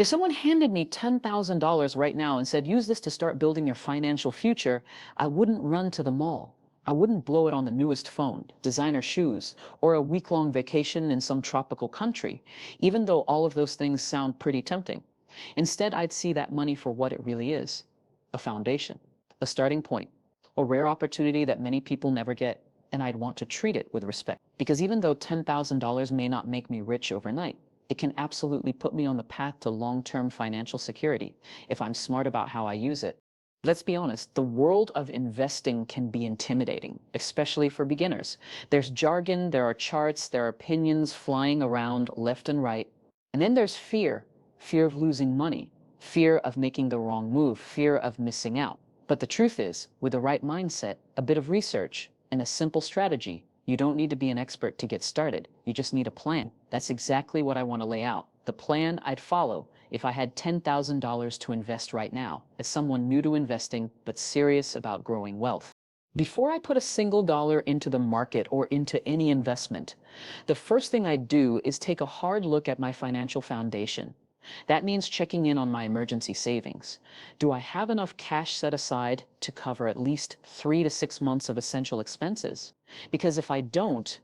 If someone handed me $10,000 right now and said, use this to start building your financial future, I wouldn't run to the mall. I wouldn't blow it on the newest phone, designer shoes, or a week-long vacation in some tropical country, even though all of those things sound pretty tempting. Instead, I'd see that money for what it really is: a foundation, a starting point, a rare opportunity that many people never get, and I'd want to treat it with respect. Because even though $10,000 may not make me rich overnight, it can absolutely put me on the path to long-term financial security if I'm smart about how I use it. Let's be honest, the world of investing can be intimidating, especially for beginners. There's jargon, there are charts, there are opinions flying around left and right. And then there's fear, fear of losing money, fear of making the wrong move, fear of missing out. But the truth is, with the right mindset, a bit of research, and a simple strategy, you don't need to be an expert to get started. You just need a plan. That's exactly what I want to lay out. The plan I'd follow if I had $10,000 to invest right now, as someone new to investing but serious about growing wealth. Before I put a single dollar into the market or into any investment, the first thing I do is take a hard look at my financial foundation. That means checking in on my emergency savings. Do I have enough cash set aside to cover at least 3 to 6 months of essential expenses? Because if I don't,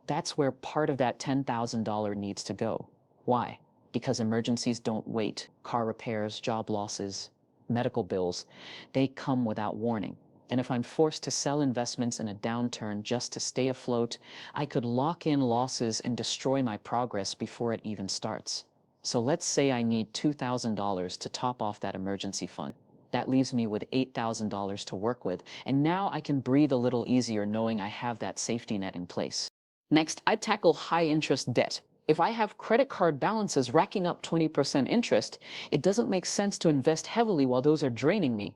that's where part of that $10,000 needs to go. Why? Because emergencies don't wait. Car repairs, job losses, medical bills, they come without warning. And if I'm forced to sell investments in a downturn just to stay afloat, I could lock in losses and destroy my progress before it even starts. So let's say I need $2,000 to top off that emergency fund. That leaves me with $8,000 to work with, and now I can breathe a little easier knowing I have that safety net in place. Next, I'd tackle high-interest debt. If I have credit card balances racking up 20% interest, it doesn't make sense to invest heavily while those are draining me.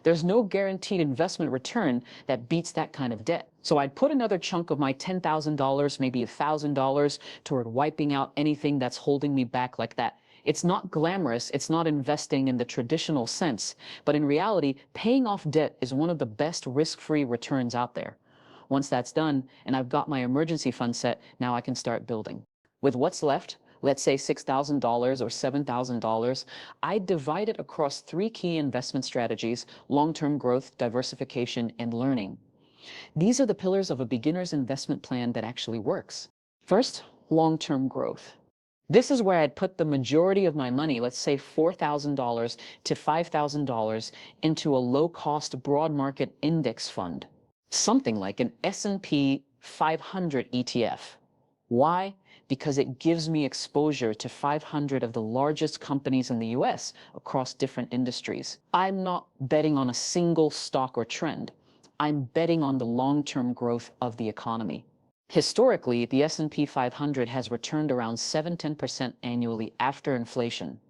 There's no guaranteed investment return that beats that kind of debt. So I'd put another chunk of my $10,000, maybe $1,000, toward wiping out anything that's holding me back like that. It's not glamorous, it's not investing in the traditional sense, but in reality, paying off debt is one of the best risk-free returns out there. Once that's done, and I've got my emergency fund set, now I can start building. With what's left, let's say $6,000 or $7,000, I divide it across 3 key investment strategies: long-term growth, diversification, and learning. These are the pillars of a beginner's investment plan that actually works. First, long-term growth. This is where I'd put the majority of my money, let's say $4,000 to $5,000, into a low-cost broad market index fund, something like an S&P 500 ETF. Why? Because it gives me exposure to 500 of the largest companies in the US across different industries. I'm not betting on a single stock or trend. I'm betting on the long-term growth of the economy. Historically, the S&P 500 has returned around 7–10% annually after inflation.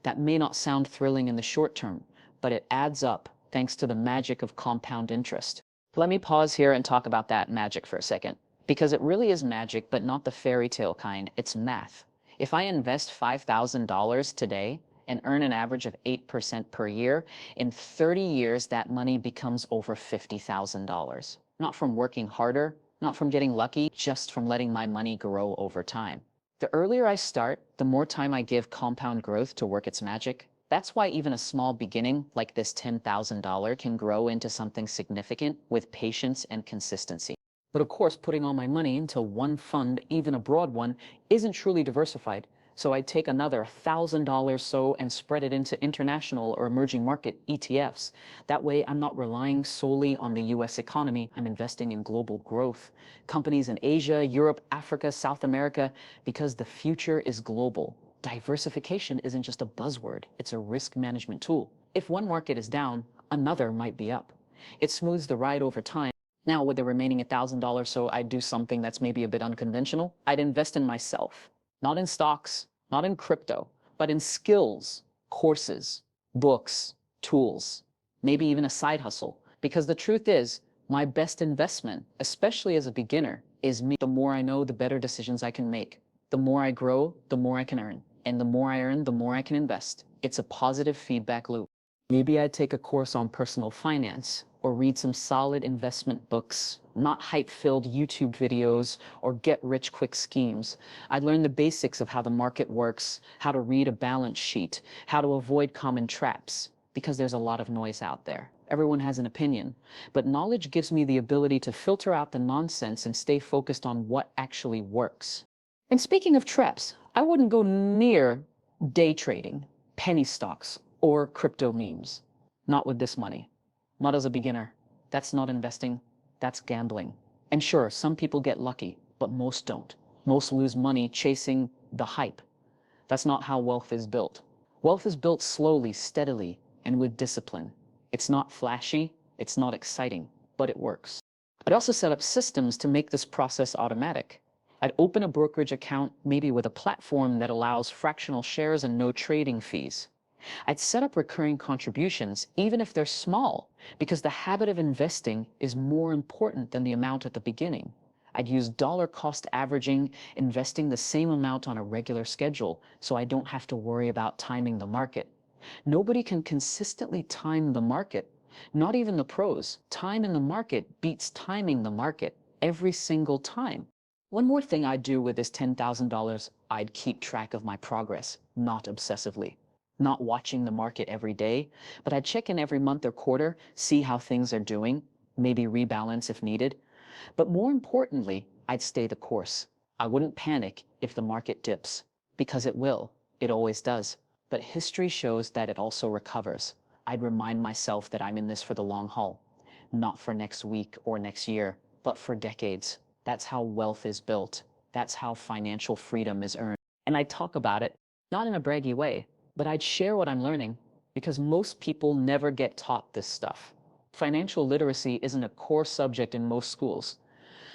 That may not sound thrilling in the short term, but it adds up thanks to the magic of compound interest. Let me pause here and talk about that magic for a second, because it really is magic, but not the fairy tale kind. It's math. If I invest $5,000 today and earn an average of 8% per year, in 30 years, that money becomes over $50,000. Not from working harder, not from getting lucky, just from letting my money grow over time. The earlier I start, the more time I give compound growth to work its magic. That's why even a small beginning like this $10,000 can grow into something significant with patience and consistency. But of course, putting all my money into one fund, even a broad one, isn't truly diversified. So I'd take another $1,000 so and spread it into international or emerging market ETFs. That way, I'm not relying solely on the US economy. I'm investing in global growth, companies in Asia, Europe, Africa, South America, because the future is global. Diversification isn't just a buzzword, it's a risk management tool. If one market is down, another might be up. It smooths the ride over time. Now, with the remaining $1,000 so, I'd do something that's maybe a bit unconventional. I'd invest in myself. Not in stocks, not in crypto, but in skills, courses, books, tools, maybe even a side hustle. Because the truth is, my best investment, especially as a beginner, is me. The more I know, the better decisions I can make. The more I grow, the more I can earn. And the more I earn, the more I can invest. It's a positive feedback loop. Maybe I'd take a course on personal finance, or read some solid investment books, not hype-filled YouTube videos or get-rich-quick schemes. I'd learn the basics of how the market works, how to read a balance sheet, how to avoid common traps, because there's a lot of noise out there. Everyone has an opinion, but knowledge gives me the ability to filter out the nonsense and stay focused on what actually works. And speaking of traps, I wouldn't go near day trading, penny stocks, or crypto memes. Not with this money. Not as a beginner. That's not investing. That's gambling. And sure, some people get lucky, but most don't. Most lose money chasing the hype. That's not how wealth is built. Wealth is built slowly, steadily, and with discipline. It's not flashy, it's not exciting, but it works. I'd also set up systems to make this process automatic. I'd open a brokerage account, maybe with a platform that allows fractional shares and no trading fees. I'd set up recurring contributions, even if they're small, because the habit of investing is more important than the amount at the beginning. I'd use dollar cost averaging, investing the same amount on a regular schedule, so I don't have to worry about timing the market. Nobody can consistently time the market, not even the pros. Time in the market beats timing the market every single time. One more thing I'd do with this $10,000, I'd keep track of my progress, not obsessively. Not watching the market every day, but I'd check in every month or quarter, see how things are doing, maybe rebalance if needed. But more importantly, I'd stay the course. I wouldn't panic if the market dips, because it will. It always does. But history shows that it also recovers. I'd remind myself that I'm in this for the long haul, not for next week or next year, but for decades. That's how wealth is built. That's how financial freedom is earned. And I'd talk about it, not in a braggy way, but I'd share what I'm learning, because most people never get taught this stuff. Financial literacy isn't a core subject in most schools.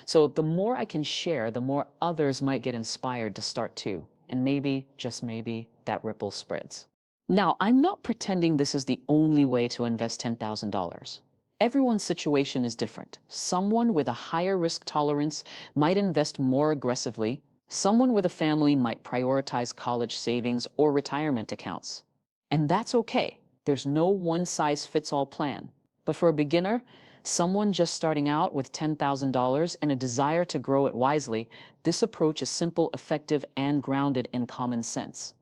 So the more I can share, the more others might get inspired to start too. And maybe, just maybe, that ripple spreads. Now, I'm not pretending this is the only way to invest $10,000. Everyone's situation is different. Someone with a higher risk tolerance might invest more aggressively. Someone with a family might prioritize college savings or retirement accounts. And that's okay. There's no one-size-fits-all plan. But for a beginner, someone just starting out with $10,000 and a desire to grow it wisely, this approach is simple, effective, and grounded in common sense.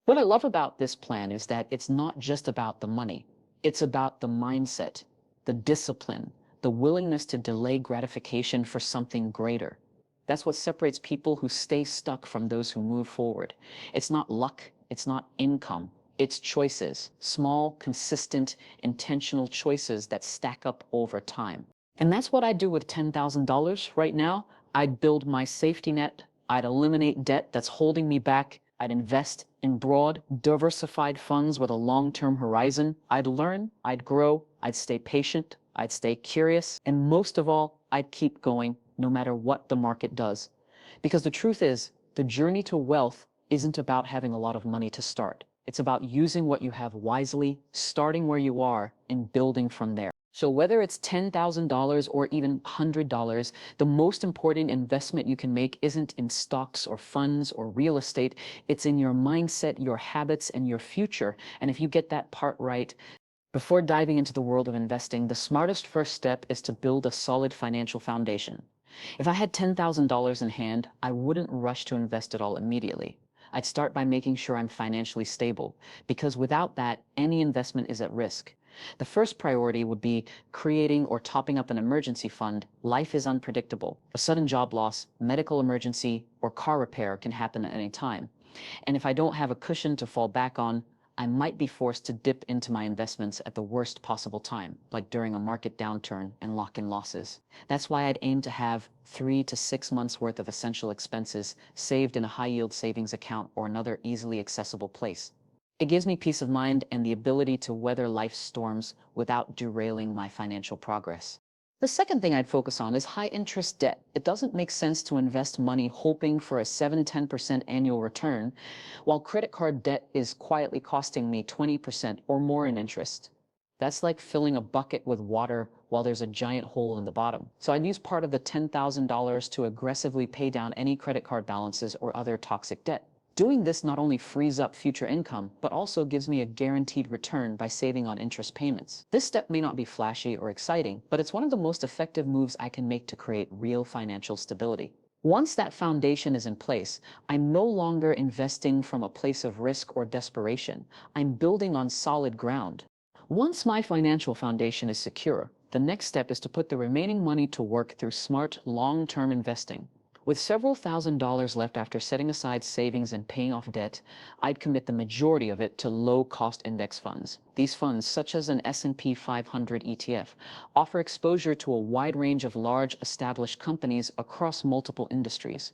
What I love about this plan is that it's not just about the money. It's about the mindset, the discipline, the willingness to delay gratification for something greater. That's what separates people who stay stuck from those who move forward. It's not luck, it's not income, it's choices, small, consistent, intentional choices that stack up over time. And that's what I'd do with $10,000 right now. I'd build my safety net, I'd eliminate debt that's holding me back, I'd invest in broad, diversified funds with a long-term horizon. I'd learn, I'd grow, I'd stay patient, I'd stay curious, and most of all, I'd keep going no matter what the market does. Because the truth is, the journey to wealth isn't about having a lot of money to start. It's about using what you have wisely, starting where you are, and building from there. So whether it's $10,000 or even $100, the most important investment you can make isn't in stocks or funds or real estate. It's in your mindset, your habits, and your future. And if you get that part right, before diving into the world of investing, the smartest first step is to build a solid financial foundation. If I had $10,000 in hand, I wouldn't rush to invest it all immediately. I'd start by making sure I'm financially stable, because without that, any investment is at risk. The first priority would be creating or topping up an emergency fund. Life is unpredictable. A sudden job loss, medical emergency, or car repair can happen at any time. And if I don't have a cushion to fall back on, I might be forced to dip into my investments at the worst possible time, like during a market downturn, and lock in losses. That's why I'd aim to have 3 to 6 months worth of essential expenses saved in a high-yield savings account or another easily accessible place. It gives me peace of mind and the ability to weather life's storms without derailing my financial progress. The second thing I'd focus on is high-interest debt. It doesn't make sense to invest money hoping for a 7–10% annual return, while credit card debt is quietly costing me 20% or more in interest. That's like filling a bucket with water while there's a giant hole in the bottom. So I'd use part of the $10,000 to aggressively pay down any credit card balances or other toxic debt. Doing this not only frees up future income, but also gives me a guaranteed return by saving on interest payments. This step may not be flashy or exciting, but it's one of the most effective moves I can make to create real financial stability. Once that foundation is in place, I'm no longer investing from a place of risk or desperation. I'm building on solid ground. Once my financial foundation is secure, the next step is to put the remaining money to work through smart, long-term investing. With several $1,000s left after setting aside savings and paying off debt, I'd commit the majority of it to low-cost index funds. These funds, such as an S&P 500 ETF, offer exposure to a wide range of large, established companies across multiple industries.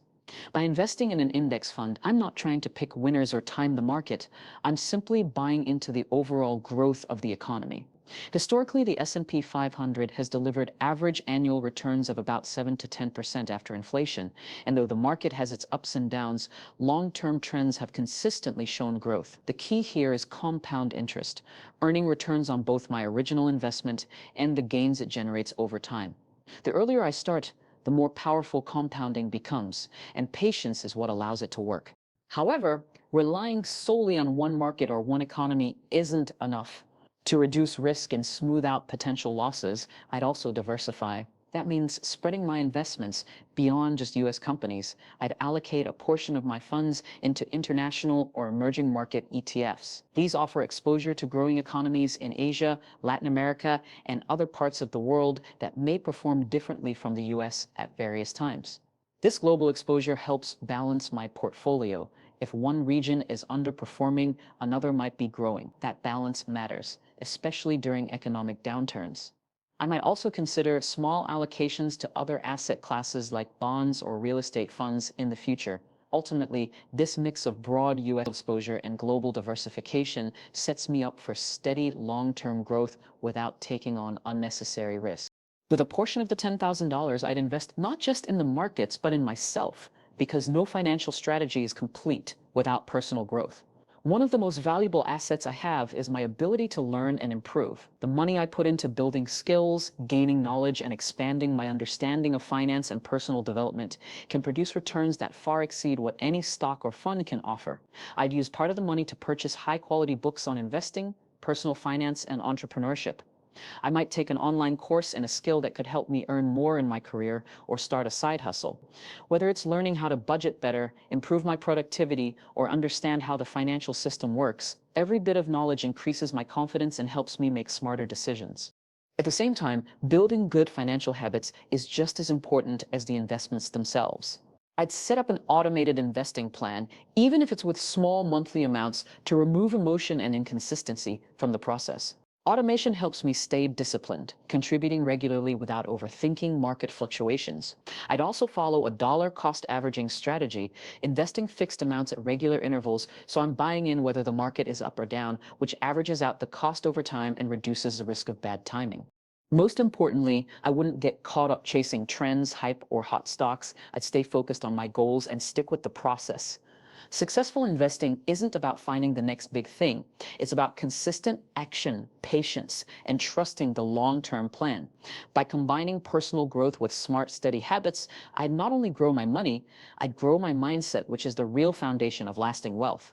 By investing in an index fund, I'm not trying to pick winners or time the market. I'm simply buying into the overall growth of the economy. Historically, the S&P 500 has delivered average annual returns of about 7 to 10% after inflation, and though the market has its ups and downs, long-term trends have consistently shown growth. The key here is compound interest, earning returns on both my original investment and the gains it generates over time. The earlier I start, the more powerful compounding becomes, and patience is what allows it to work. However, relying solely on one market or one economy isn't enough. To reduce risk and smooth out potential losses, I'd also diversify. That means spreading my investments beyond just US companies. I'd allocate a portion of my funds into international or emerging market ETFs. These offer exposure to growing economies in Asia, Latin America, and other parts of the world that may perform differently from the US at various times. This global exposure helps balance my portfolio. If one region is underperforming, another might be growing. That balance matters, especially during economic downturns. I might also consider small allocations to other asset classes like bonds or real estate funds in the future. Ultimately, this mix of broad US exposure and global diversification sets me up for steady long-term growth without taking on unnecessary risk. With a portion of the $10,000, I'd invest not just in the markets, but in myself, because no financial strategy is complete without personal growth. One of the most valuable assets I have is my ability to learn and improve. The money I put into building skills, gaining knowledge, and expanding my understanding of finance and personal development can produce returns that far exceed what any stock or fund can offer. I'd use part of the money to purchase high-quality books on investing, personal finance, and entrepreneurship. I might take an online course in a skill that could help me earn more in my career or start a side hustle. Whether it's learning how to budget better, improve my productivity, or understand how the financial system works, every bit of knowledge increases my confidence and helps me make smarter decisions. At the same time, building good financial habits is just as important as the investments themselves. I'd set up an automated investing plan, even if it's with small monthly amounts, to remove emotion and inconsistency from the process. Automation helps me stay disciplined, contributing regularly without overthinking market fluctuations. I'd also follow a dollar cost averaging strategy, investing fixed amounts at regular intervals so I'm buying in whether the market is up or down, which averages out the cost over time and reduces the risk of bad timing. Most importantly, I wouldn't get caught up chasing trends, hype, or hot stocks. I'd stay focused on my goals and stick with the process. Successful investing isn't about finding the next big thing. It's about consistent action, patience, and trusting the long-term plan. By combining personal growth with smart, steady habits, I'd not only grow my money, I'd grow my mindset, which is the real foundation of lasting wealth.